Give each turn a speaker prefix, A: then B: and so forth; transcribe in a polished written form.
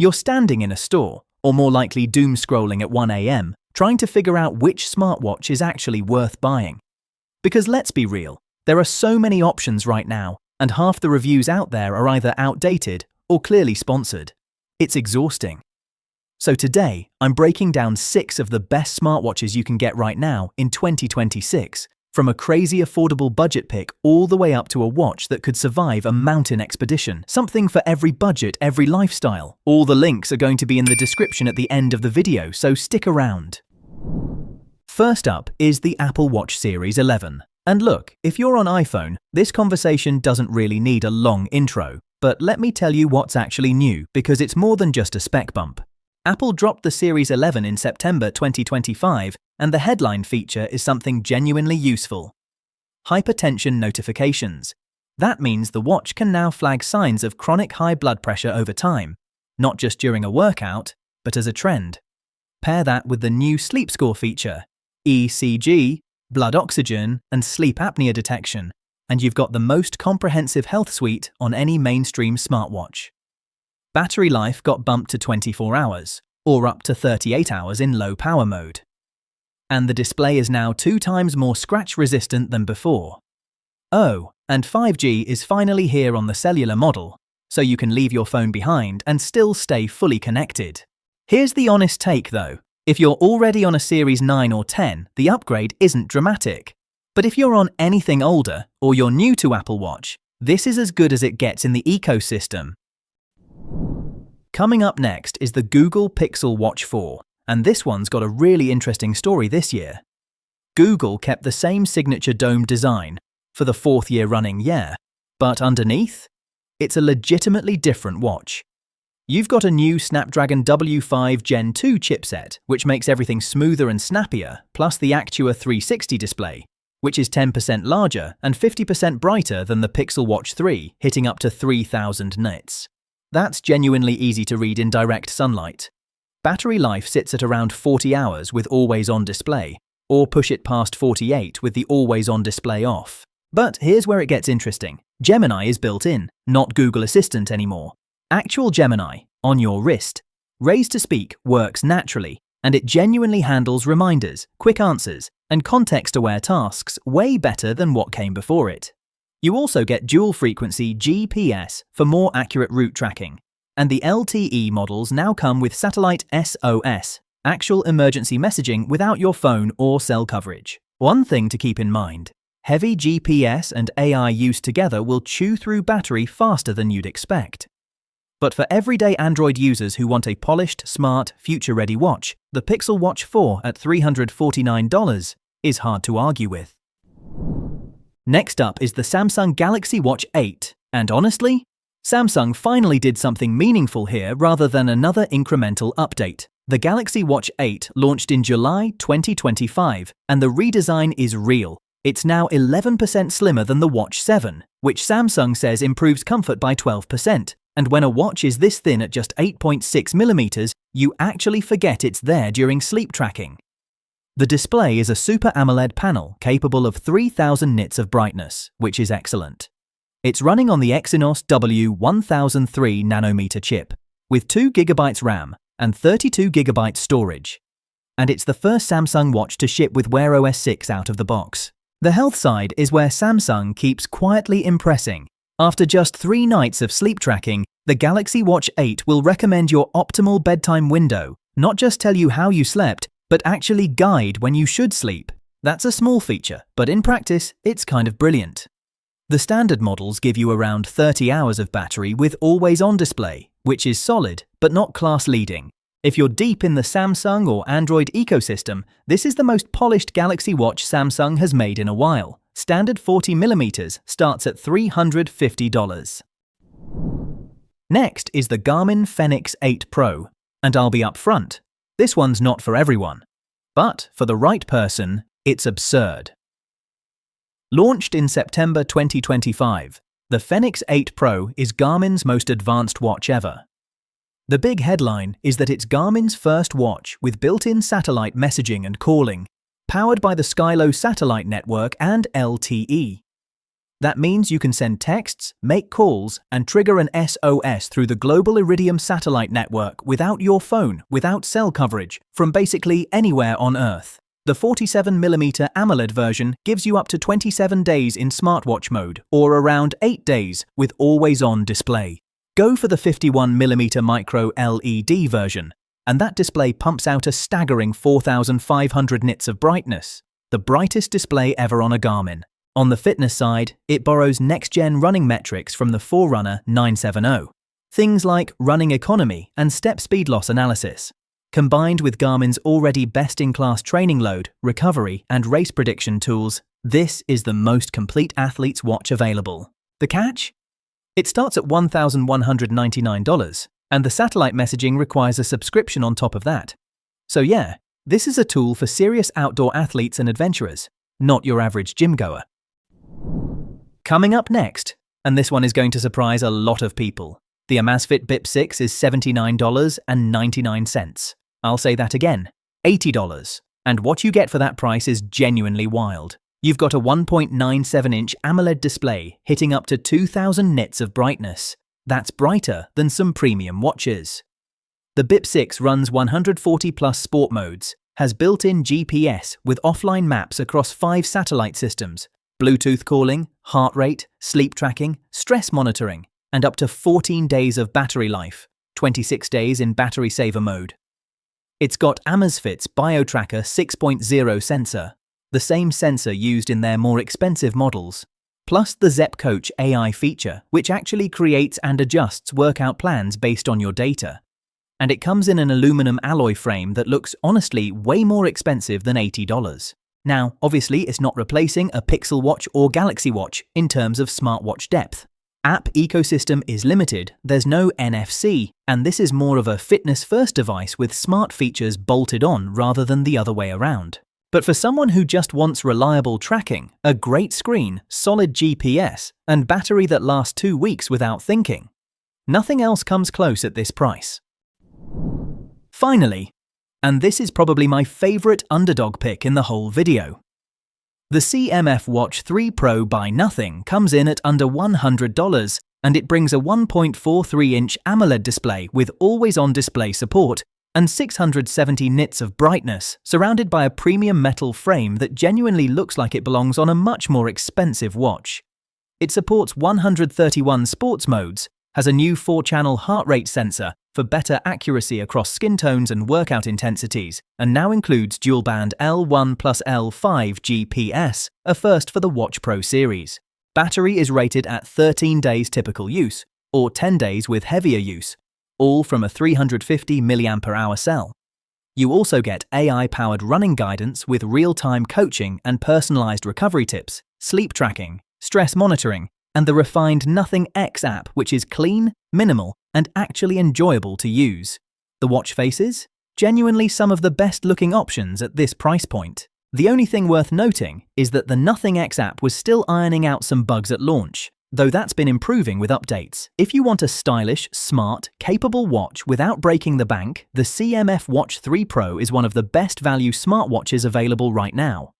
A: You're standing in a store, or more likely doom scrolling at 1 a.m., trying to figure out which smartwatch is actually worth buying. Because let's be real, there are so many options right now, and half the reviews out there are either outdated or clearly sponsored. It's exhausting. So today, I'm breaking down 6 of the best smartwatches you can get right now in 2026, from a crazy affordable budget pick all the way up to a watch that could survive a mountain expedition. Something for every budget, every lifestyle. All the links are going to be in the description at the end of the video, so stick around. First up is the Apple Watch Series 11. And look, if you're on iPhone, this conversation doesn't really need a long intro. But let me tell you what's actually new, because it's more than just a spec bump. Apple dropped the Series 11 in September 2025, and the headline feature is something genuinely useful. Hypertension notifications. That means the watch can now flag signs of chronic high blood pressure over time, not just during a workout, but as a trend. Pair that with the new sleep score feature, ECG, blood oxygen, and sleep apnea detection, and you've got the most comprehensive health suite on any mainstream smartwatch. Battery life got bumped to 24 hours, or up to 38 hours in low power mode. And the display is now 2 times more scratch resistant than before. Oh, and 5G is finally here on the cellular model, so you can leave your phone behind and still stay fully connected. Here's the honest take though. If you're already on a Series 9 or 10, the upgrade isn't dramatic. But if you're on anything older, or you're new to Apple Watch, this is as good as it gets in the ecosystem. Coming up next is the Google Pixel Watch 4, and this one's got a really interesting story this year. Google kept the same signature dome design for the 4th year running, but underneath, it's a legitimately different watch. You've got a new Snapdragon W5 Gen 2 chipset, which makes everything smoother and snappier, plus the Actua 360 display, which is 10% larger and 50% brighter than the Pixel Watch 3, hitting up to 3000 nits. That's genuinely easy to read in direct sunlight. Battery life sits at around 40 hours with always-on display, or push it past 48 with the always-on display off. But here's where it gets interesting. Gemini is built in, not Google Assistant anymore. Actual Gemini, on your wrist. Raise to Speak works naturally, and it genuinely handles reminders, quick answers, and context-aware tasks way better than what came before it. You also get dual-frequency GPS for more accurate route tracking, and the LTE models now come with satellite SOS, actual emergency messaging without your phone or cell coverage. One thing to keep in mind, heavy GPS and AI use together will chew through battery faster than you'd expect. But for everyday Android users who want a polished, smart, future-ready watch, the Pixel Watch 4 at $349 is hard to argue with. Next up is the Samsung Galaxy Watch 8, and honestly, Samsung finally did something meaningful here rather than another incremental update. The Galaxy Watch 8 launched in July 2025, and the redesign is real. It's now 11% slimmer than the Watch 7, which Samsung says improves comfort by 12%. And when a watch is this thin at just 8.6mm, you actually forget it's there during sleep tracking. The display is a Super AMOLED panel capable of 3000 nits of brightness, which is excellent. It's running on the Exynos W1003 nanometer chip, with 2GB RAM and 32GB storage. And it's the first Samsung watch to ship with Wear OS 6 out of the box. The health side is where Samsung keeps quietly impressing. After just 3 nights of sleep tracking, the Galaxy Watch 8 will recommend your optimal bedtime window, not just tell you how you slept, but actually guide when you should sleep. That's a small feature, but in practice, it's kind of brilliant. The standard models give you around 30 hours of battery with always-on display, which is solid, but not class-leading. If you're deep in the Samsung or Android ecosystem, this is the most polished Galaxy Watch Samsung has made in a while. Standard 40mm starts at $350. Next is the Garmin Fenix 8 Pro, and I'll be upfront, this one's not for everyone. But for the right person, it's absurd. Launched in September 2025, the Fenix 8 Pro is Garmin's most advanced watch ever. The big headline is that it's Garmin's first watch with built-in satellite messaging and calling, powered by the Skylo satellite network and LTE. That means you can send texts, make calls, and trigger an SOS through the global Iridium satellite network without your phone, without cell coverage, from basically anywhere on Earth. The 47mm AMOLED version gives you up to 27 days in smartwatch mode, or around 8 days with always-on display. Go for the 51mm micro LED version, and that display pumps out a staggering 4,500 nits of brightness, the brightest display ever on a Garmin. On the fitness side, it borrows next-gen running metrics from the Forerunner 970. Things like running economy and step speed loss analysis. Combined with Garmin's already best-in-class training load, recovery, and race prediction tools, this is the most complete athlete's watch available. The catch? It starts at $1,199, and the satellite messaging requires a subscription on top of that. So yeah, this is a tool for serious outdoor athletes and adventurers, not your average gym goer. Coming up next, and this one is going to surprise a lot of people, the Amazfit Bip 6 is $79.99. I'll say that again, $80. And what you get for that price is genuinely wild. You've got a 1.97-inch AMOLED display hitting up to 2,000 nits of brightness. That's brighter than some premium watches. The Bip 6 runs 140+ sport modes, has built-in GPS with offline maps across 5 satellite systems, Bluetooth calling, heart rate, sleep tracking, stress monitoring, and up to 14 days of battery life, 26 days in battery saver mode. It's got Amazfit's BioTracker 6.0 sensor, the same sensor used in their more expensive models, plus the Zepp Coach AI feature, which actually creates and adjusts workout plans based on your data. And it comes in an aluminum alloy frame that looks honestly way more expensive than $80. Now, obviously, it's not replacing a Pixel Watch or Galaxy Watch in terms of smartwatch depth. App ecosystem is limited, there's no NFC, and this is more of a fitness-first device with smart features bolted on rather than the other way around. But for someone who just wants reliable tracking, a great screen, solid GPS, and battery that lasts 2 weeks without thinking, nothing else comes close at this price. Finally, and this is probably my favorite underdog pick in the whole video, the CMF Watch 3 Pro by nothing comes in at under $100, and it brings a 1.43-inch AMOLED display with always-on display support and 670 nits of brightness, surrounded by a premium metal frame that genuinely looks like it belongs on a much more expensive watch. It supports 131 sports modes, has a new 4-channel heart rate sensor for better accuracy across skin tones and workout intensities, and now includes dual-band L1 plus L5 GPS, a first for the Watch Pro series. Battery is rated at 13 days typical use, or 10 days with heavier use, all from a 350 mAh cell. You also get AI-powered running guidance with real-time coaching and personalized recovery tips, sleep tracking, stress monitoring, and the refined Nothing X app, which is clean, minimal, and actually enjoyable to use. The watch faces? Genuinely some of the best-looking options at this price point. The only thing worth noting is that the Nothing X app was still ironing out some bugs at launch, though that's been improving with updates. If you want a stylish, smart, capable watch without breaking the bank, the CMF Watch 3 Pro is one of the best value smartwatches available right now.